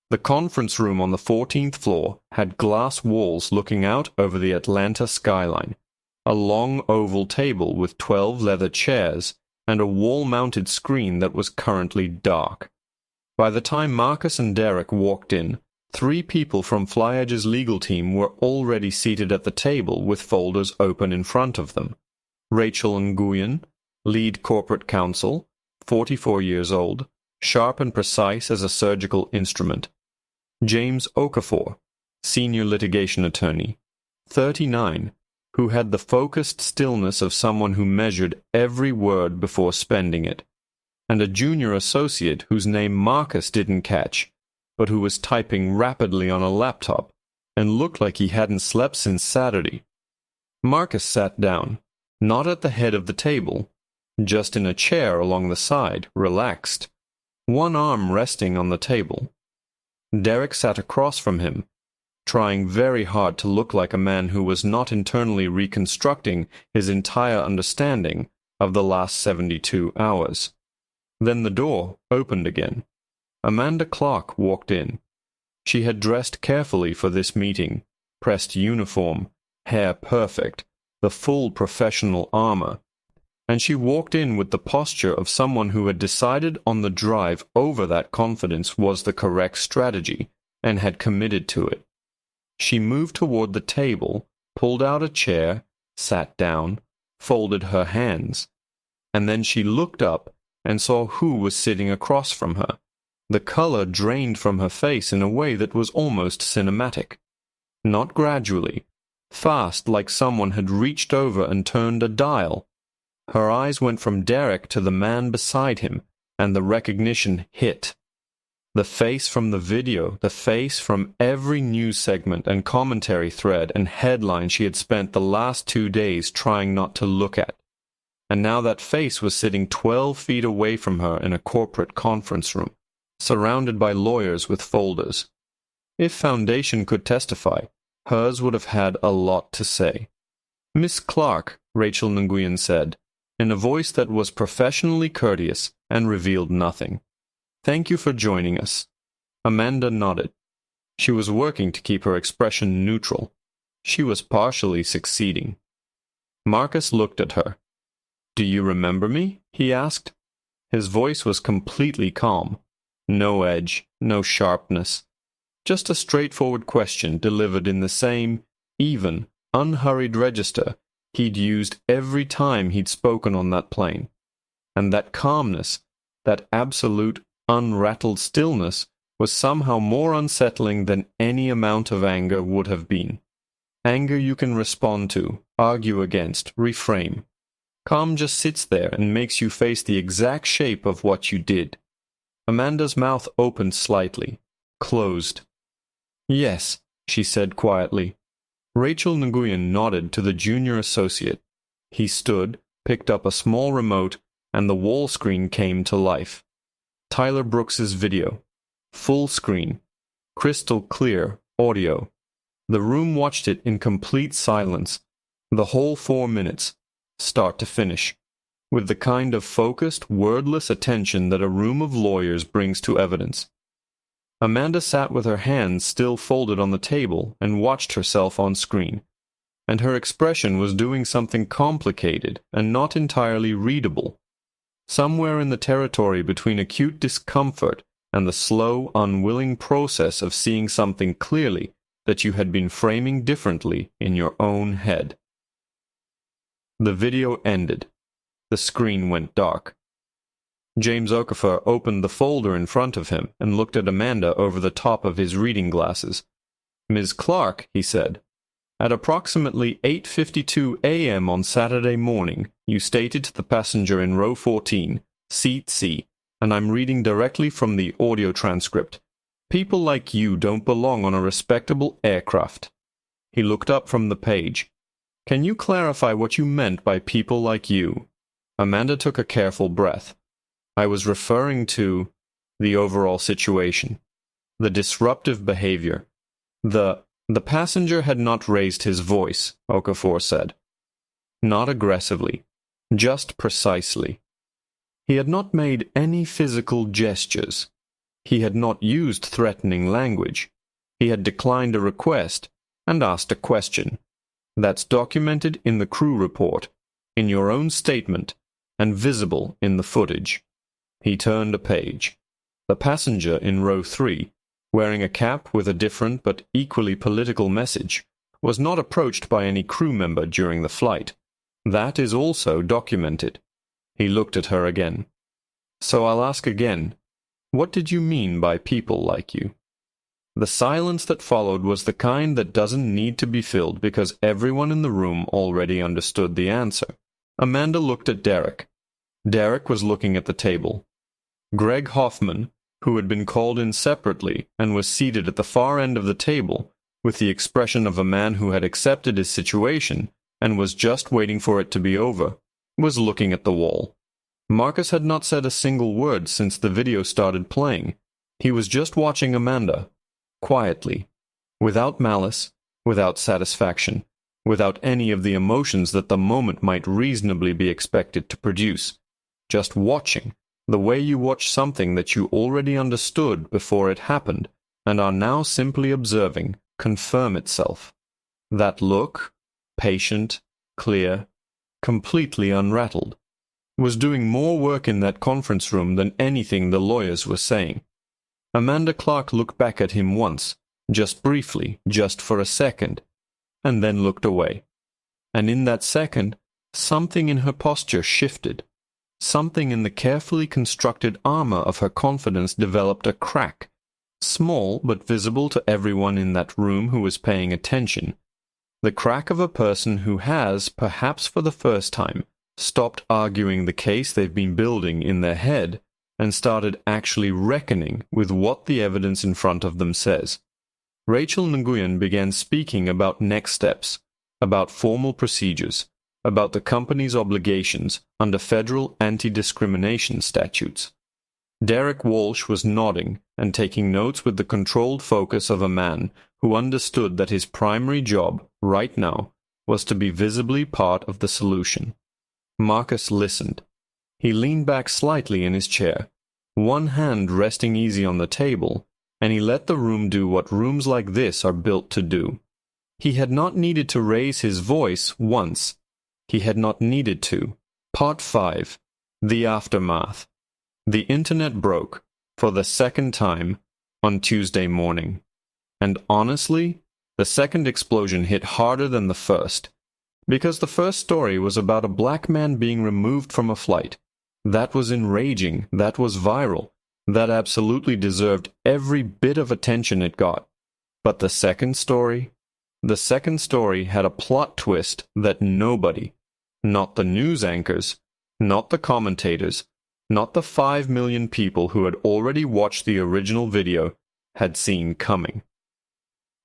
The conference room on the 14th floor had glass walls looking out over the Atlanta skyline, a long oval table with 12 leather chairs, and a wall-mounted screen that was currently dark. By the time Marcus and Derek walked in, 3 people from FlyEdge's legal team were already seated at the table with folders open in front of them. Rachel Nguyen, lead corporate counsel, 44 years old, sharp and precise as a surgical instrument. James Okafor, senior litigation attorney, 39, who had the focused stillness of someone who measured every word before spending it, and a junior associate whose name Marcus didn't catch, but who was typing rapidly on a laptop and looked like he hadn't slept since Saturday. Marcus sat down, not at the head of the table, just in a chair along the side, relaxed, one arm resting on the table. Derek sat across from him, trying very hard to look like a man who was not internally reconstructing his entire understanding of the last 72 hours. Then the door opened again. Amanda Clark walked in. She had dressed carefully for this meeting, pressed uniform, hair perfect, the full professional armor, and she walked in with the posture of someone who had decided on the drive over that confidence was the correct strategy and had committed to it. She moved toward the table, pulled out a chair, sat down, folded her hands, and then she looked up and saw who was sitting across from her. The color drained from her face in a way that was almost cinematic. Not gradually, fast like someone had reached over and turned a dial. Her eyes went from Derek to the man beside him, and the recognition hit. The face from the video, the face from every news segment and commentary thread and headline she had spent the last 2 days trying not to look at. And now that face was sitting 12 feet away from her in a corporate conference room, surrounded by lawyers with folders. If Foundation could testify, hers would have had a lot to say. "Miss Clark," Rachel Nguyen said, in a voice that was professionally courteous and revealed nothing. "Thank you for joining us." Amanda nodded. She was working to keep her expression neutral. She was partially succeeding. Marcus looked at her. "Do you remember me?" he asked. His voice was completely calm. No edge, no sharpness. Just a straightforward question delivered in the same, even, unhurried register he'd used every time he'd spoken on that plane. And that calmness, that absolute, unrattled stillness, was somehow more unsettling than any amount of anger would have been. Anger you can respond to, argue against, reframe. Calm just sits there and makes you face the exact shape of what you did. Amanda's mouth opened slightly, closed. "Yes," she said quietly. Rachel Nguyen nodded to the junior associate. He stood, picked up a small remote, and the wall screen came to life. Tyler Brooks's video. Full screen. Crystal clear audio. The room watched it in complete silence, the whole 4 minutes, start to finish, with the kind of focused, wordless attention that a room of lawyers brings to evidence. Amanda sat with her hands still folded on the table and watched herself on screen, and her expression was doing something complicated and not entirely readable, somewhere in the territory between acute discomfort and the slow, unwilling process of seeing something clearly that you had been framing differently in your own head. The video ended. The screen went dark. James Okafor opened the folder in front of him and looked at Amanda over the top of his reading glasses. "Ms. Clark," he said, "at approximately 8:52 a.m. on Saturday morning, you stated to the passenger in row 14, seat C, and I'm reading directly from the audio transcript, 'People like you don't belong on a respectable aircraft.'" He looked up from the page. "Can you clarify what you meant by people like you?" Amanda took a careful breath. "I was referring to the overall situation, the disruptive behavior. The passenger had not raised his voice," Okafor said. "Not aggressively, just precisely. He had not made any physical gestures. He had not used threatening language. He had declined a request and asked a question. That's documented in the crew report, in your own statement, and visible in the footage." He turned a page. The passenger in row 3, wearing a cap with a different but equally political message, was not approached by any crew member during the flight. That is also documented. He looked at her again. "So I'll ask again, what did you mean by people like you?" The silence that followed was the kind that doesn't need to be filled because everyone in the room already understood the answer. Amanda looked at Derek. Derek was looking at the table. Greg Hoffman, who had been called in separately and was seated at the far end of the table, with the expression of a man who had accepted his situation and was just waiting for it to be over, was looking at the wall. Marcus had not said a single word since the video started playing. He was just watching Amanda, quietly, without malice, without satisfaction, without any of the emotions that the moment might reasonably be expected to produce. Just watching, the way you watch something that you already understood before it happened and are now simply observing confirm itself. That look, patient, clear, completely unrattled, was doing more work in that conference room than anything the lawyers were saying. Amanda Clark looked back at him once, just briefly, just for a second, and then looked away. And in that second, something in her posture shifted. Something in the carefully constructed armor of her confidence developed a crack, small but visible to everyone in that room who was paying attention. The crack of a person who has, perhaps for the first time, stopped arguing the case they've been building in their head and started actually reckoning with what the evidence in front of them says. Rachel Nguyen began speaking about next steps, about formal procedures, about the company's obligations under federal anti-discrimination statutes. Derek Walsh was nodding and taking notes with the controlled focus of a man who understood that his primary job, right now, was to be visibly part of the solution. Marcus listened. He leaned back slightly in his chair, one hand resting easy on the table, and he let the room do what rooms like this are built to do. He had not needed to raise his voice once. He had not needed to. Part 5. The Aftermath. The internet broke, for the second time, on Tuesday morning. And honestly, the second explosion hit harder than the first. Because the first story was about a black man being removed from a flight. That was enraging, that was viral, that absolutely deserved every bit of attention it got. But the second story had a plot twist that nobody, not the news anchors, not the commentators, not the 5 million people who had already watched the original video, had seen coming.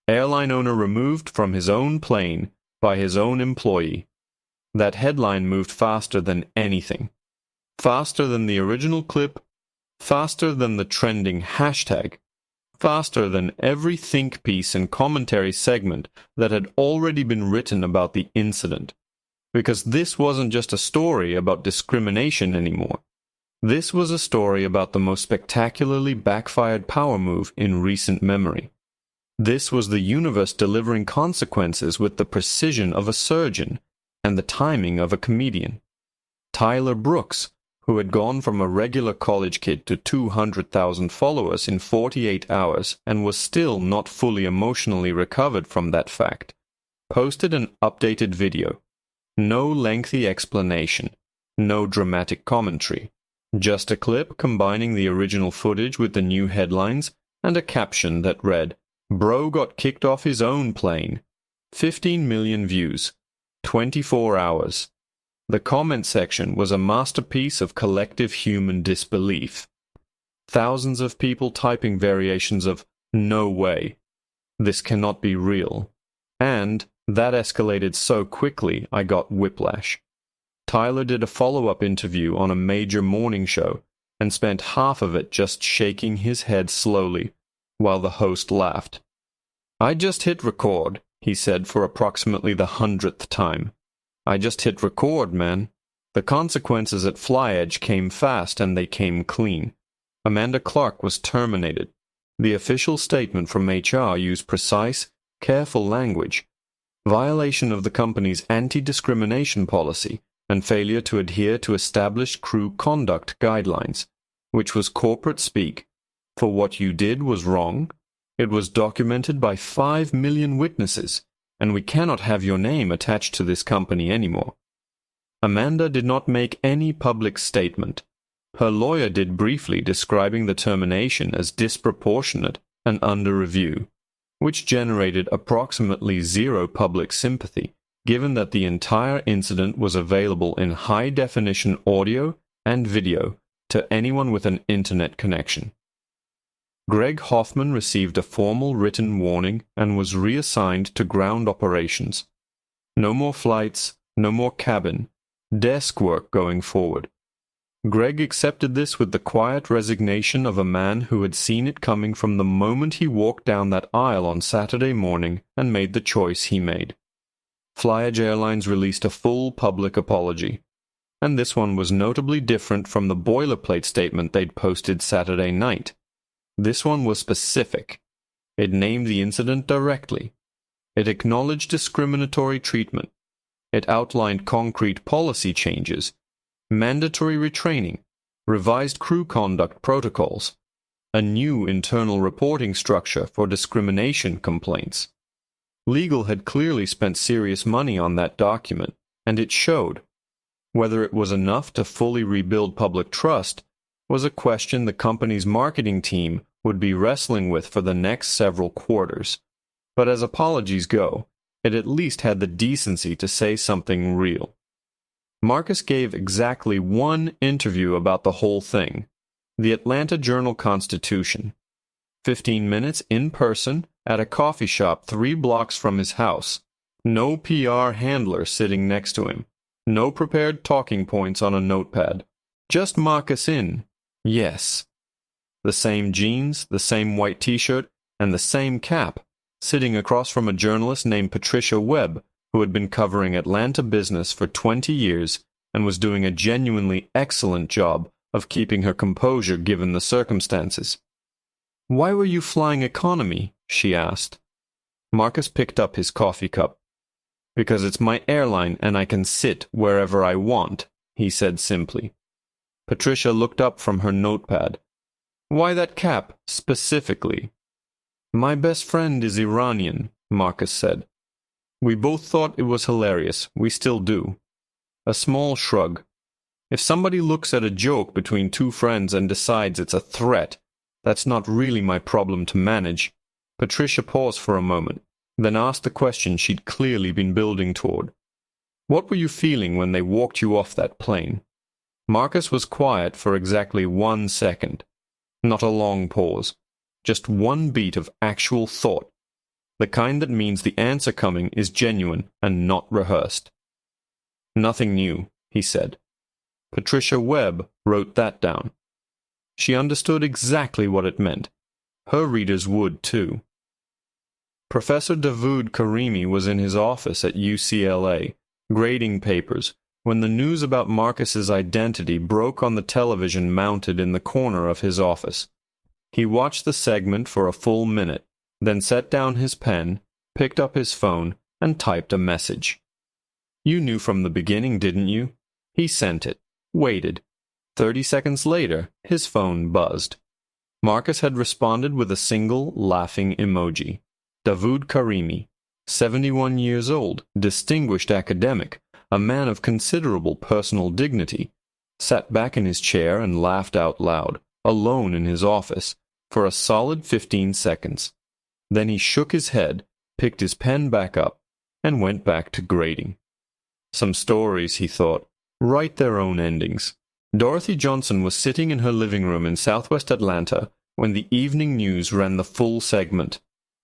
Airline owner removed from his own plane by his own employee. That headline moved faster than anything. Faster than the original clip, faster than the trending hashtag, faster than every think piece and commentary segment that had already been written about the incident. Because this wasn't just a story about discrimination anymore. This was a story about the most spectacularly backfired power move in recent memory. This was the universe delivering consequences with the precision of a surgeon and the timing of a comedian. Tyler Brooks, who had gone from a regular college kid to 200,000 followers in 48 hours and was still not fully emotionally recovered from that fact, posted an updated video. No lengthy explanation, no dramatic commentary, just a clip combining the original footage with the new headlines and a caption that read, "Bro got kicked off his own plane. 15 million views. 24 hours. The comment section was a masterpiece of collective human disbelief. Thousands of people typing variations of, "No way. This cannot be real." And that escalated so quickly I got whiplash. Tyler did a follow-up interview on a major morning show and spent half of it just shaking his head slowly, while the host laughed. "I just hit record," he said for approximately the 100th time. "I just hit record, man. The consequences at FlyEdge came fast and they came clean. Amanda Clark was terminated. The official statement from HR used precise, careful language. Violation of the company's anti-discrimination policy and failure to adhere to established crew conduct guidelines, which was corporate speak. For what you did was wrong. It was documented by 5 million witnesses, and we cannot have your name attached to this company anymore." Amanda did not make any public statement. Her lawyer did briefly, describing the termination as disproportionate and under review, which generated approximately zero public sympathy, given that the entire incident was available in high-definition audio and video to anyone with an internet connection. Greg Hoffman received a formal written warning and was reassigned to ground operations. No more flights, no more cabin, desk work going forward. Greg accepted this with the quiet resignation of a man who had seen it coming from the moment he walked down that aisle on Saturday morning and made the choice he made. FlyEdge Airlines released a full public apology, and this one was notably different from the boilerplate statement they'd posted Saturday night. This one was specific. It named the incident directly. It acknowledged discriminatory treatment. It outlined concrete policy changes, mandatory retraining, revised crew conduct protocols, a new internal reporting structure for discrimination complaints. Legal had clearly spent serious money on that document, and it showed. Whether it was enough to fully rebuild public trust was a question the company's marketing team would be wrestling with for the next several quarters. But as apologies go, it at least had the decency to say something real. Marcus gave exactly one interview about the whole thing, the Atlanta Journal-Constitution. 15 minutes in person at a coffee shop 3 blocks from his house. No PR handler sitting next to him. No prepared talking points on a notepad. Just Marcus in. Yes. The same jeans, the same white t-shirt, and the same cap, sitting across from a journalist named Patricia Webb, who had been covering Atlanta business for 20 years and was doing a genuinely excellent job of keeping her composure given the circumstances. "Why were you flying economy?" she asked. Marcus picked up his coffee cup. "Because it's my airline and I can sit wherever I want," he said simply. Patricia looked up from her notepad. "Why that cap, specifically?" "My best friend is Iranian," Marcus said. We both thought it was hilarious. We still do. A small shrug. If somebody looks at a joke between two friends and decides it's a threat, that's not really my problem to manage. Patricia paused for a moment, then asked the question she'd clearly been building toward. What were you feeling when they walked you off that plane? Marcus was quiet for exactly 1 second. Not a long pause. Just one beat of actual thought. The kind that means the answer coming is genuine and not rehearsed. Nothing new, he said. Patricia Webb wrote that down. She understood exactly what it meant. Her readers would, too. Professor Davoud Karimi was in his office at UCLA, grading papers, when the news about Marcus's identity broke on the television mounted in the corner of his office. He watched the segment for a full minute, then set down his pen, picked up his phone, and typed a message. You knew from the beginning, didn't you? He sent it, waited. 30 seconds later, his phone buzzed. Marcus had responded with a single laughing emoji. Davoud Karimi, 71 years old, distinguished academic, a man of considerable personal dignity, sat back in his chair and laughed out loud, alone in his office, for a solid 15 seconds. Then he shook his head, picked his pen back up, and went back to grading. Some stories, he thought, write their own endings. Dorothy Johnson was sitting in her living room in southwest Atlanta when the evening news ran the full segment.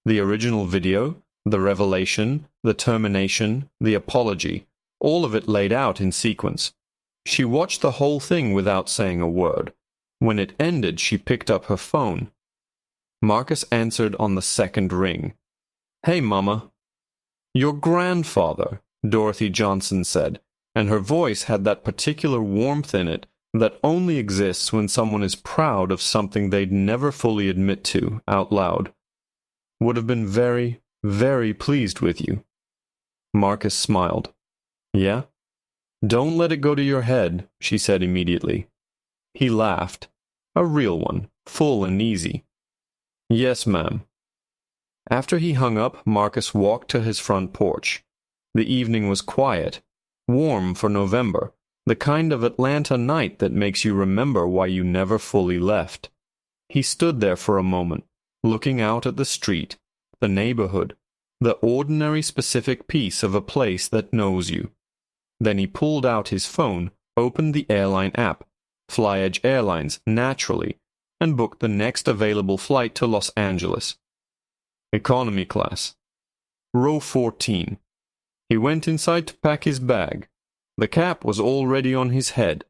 The original video, the revelation, the termination, the apology, all of it laid out in sequence. She watched the whole thing without saying a word. When it ended, she picked up her phone. Marcus answered on the second ring. "Hey, Mama." "Your grandfather," Dorothy Johnson said, and her voice had that particular warmth in it that only exists when someone is proud of something they'd never fully admit to out loud. "Would have been very, very pleased with you." Marcus smiled. "Yeah? Don't let it go to your head," she said immediately. He laughed. A real one, full and easy. "Yes, ma'am." After he hung up, Marcus walked to his front porch. The evening was quiet, warm for November, the kind of Atlanta night that makes you remember why you never fully left. He stood there for a moment, looking out at the street, the neighborhood, the ordinary specific piece of a place that knows you. Then he pulled out his phone, opened the airline app, FlyEdge Airlines, naturally, and booked the next available flight to Los Angeles. Economy class. Row 14. He went inside to pack his bag. The cap was already on his head,